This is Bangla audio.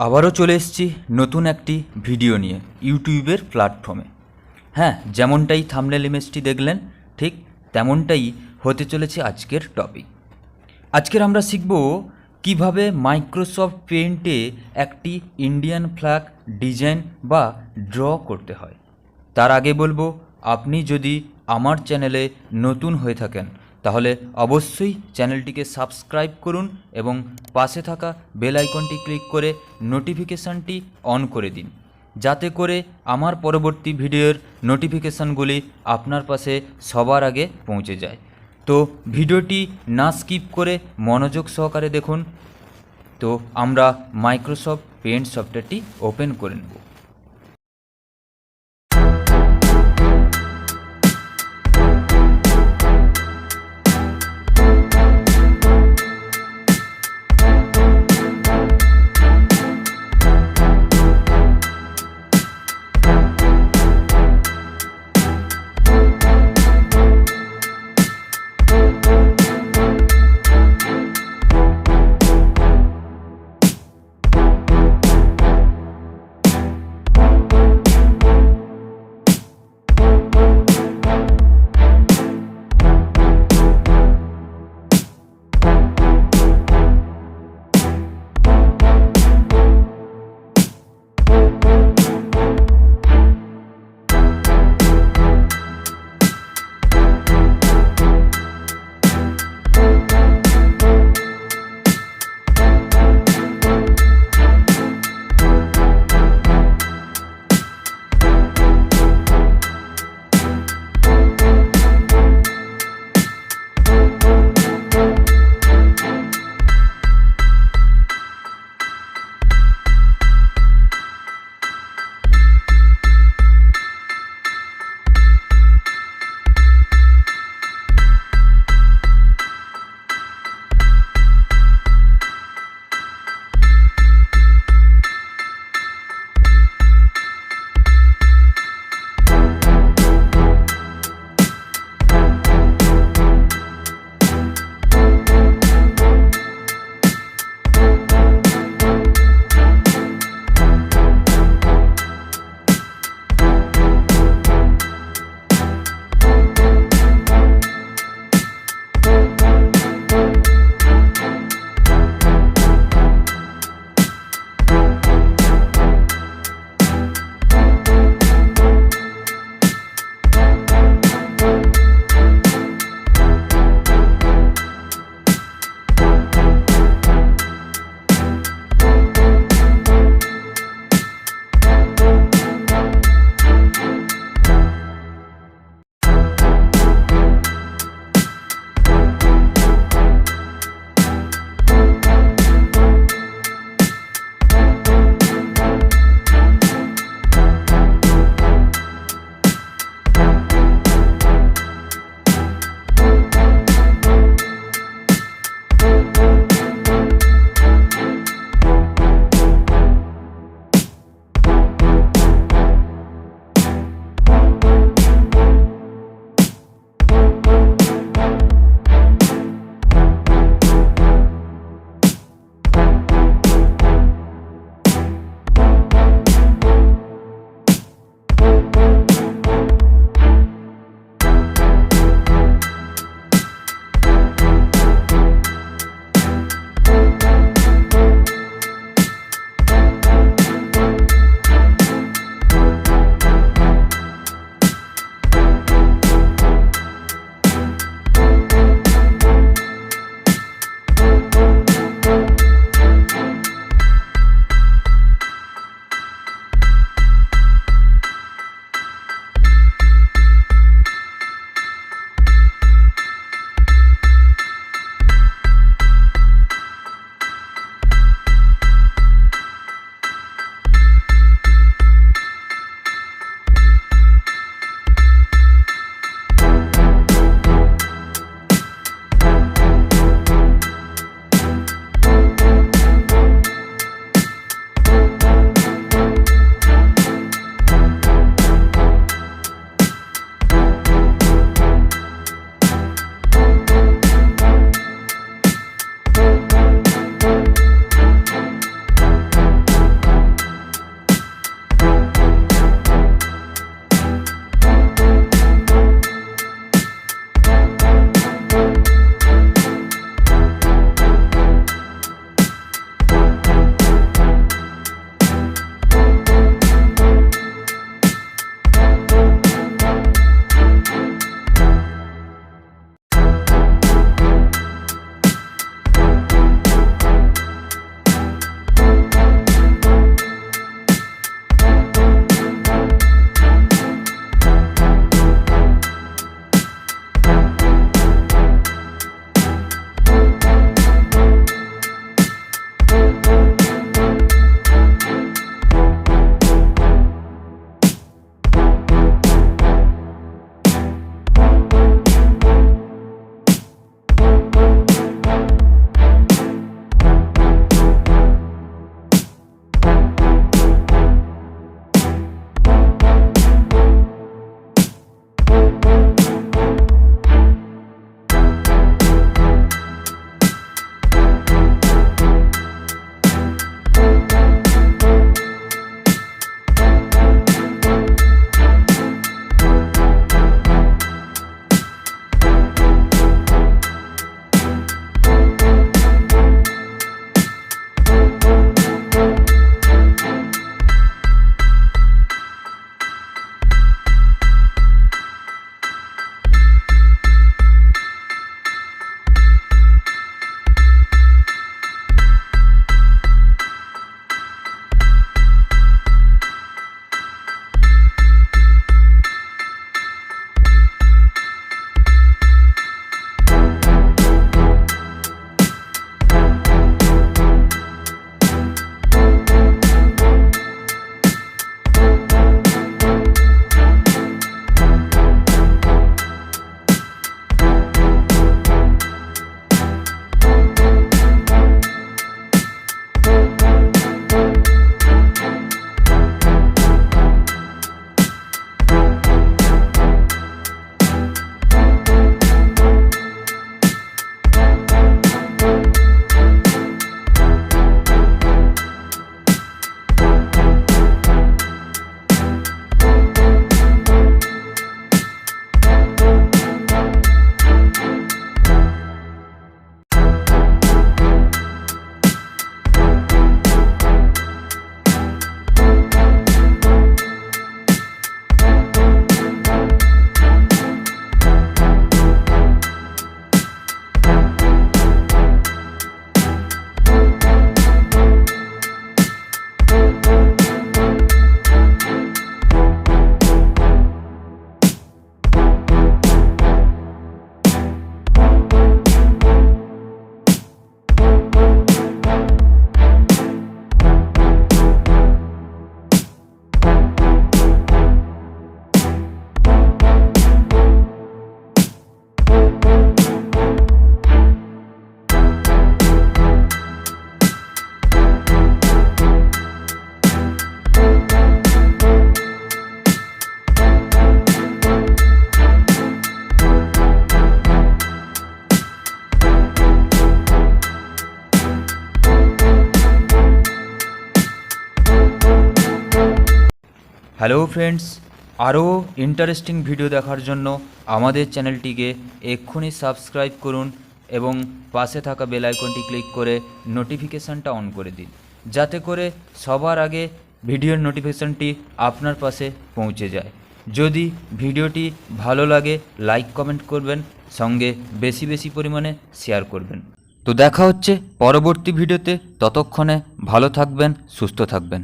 আবারও চলে এসেছি নতুন একটি ভিডিও নিয়ে ইউটিউবের প্ল্যাটফর্মে। হ্যাঁ, যেমনটাই থাম্বনেল ইমেজটি দেখলেন ঠিক তেমনটাই হতে চলেছে আজকের টপিক। আজকের আমরা শিখব কিভাবে মাইক্রোসফট পেইন্টে একটি ইন্ডিয়ান ফ্ল্যাগ ডিজাইন বা ড্র করতে হয়। তার আগে বলবো, আপনি যদি আমার চ্যানেলে নতুন হয়ে থাকেন তাহলে অবশ্যই চ্যানেলটিকে সাবস্ক্রাইব করুন এবং পাশে থাকা বেল আইকনটি ক্লিক করে নোটিফিকেশানটি অন করে দিন, যাতে করে আমার পরবর্তী ভিডিওর নোটিফিকেশানগুলি আপনার পাশে সবার আগে পৌঁছে যায়। তো ভিডিওটি না স্কিপ করে মনোযোগ সহকারে দেখুন। তো আমরা মাইক্রোসফট পেইন্ট সফটওয়্যারটি ওপেন করে নেব। হ্যালো ফ্রেন্ডস, আরও ইন্টারেস্টিং ভিডিও দেখার জন্য আমাদের চ্যানেলটিকে এক্ষুনি সাবস্ক্রাইব করুন এবং পাশে থাকা বেল আইকনটি ক্লিক করে নোটিফিকেশানটা অন করে দিন, যাতে করে সবার আগে ভিডিওর নোটিফিকেশানটি আপনার পাশে পৌঁছে যায়। যদি ভিডিওটি ভালো লাগে লাইক কমেন্ট করবেন, সঙ্গে বেশি বেশি পরিমাণে শেয়ার করবেন। তো দেখা হচ্ছে পরবর্তী ভিডিওতে, ততক্ষণে ভালো থাকবেন, সুস্থ থাকবেন।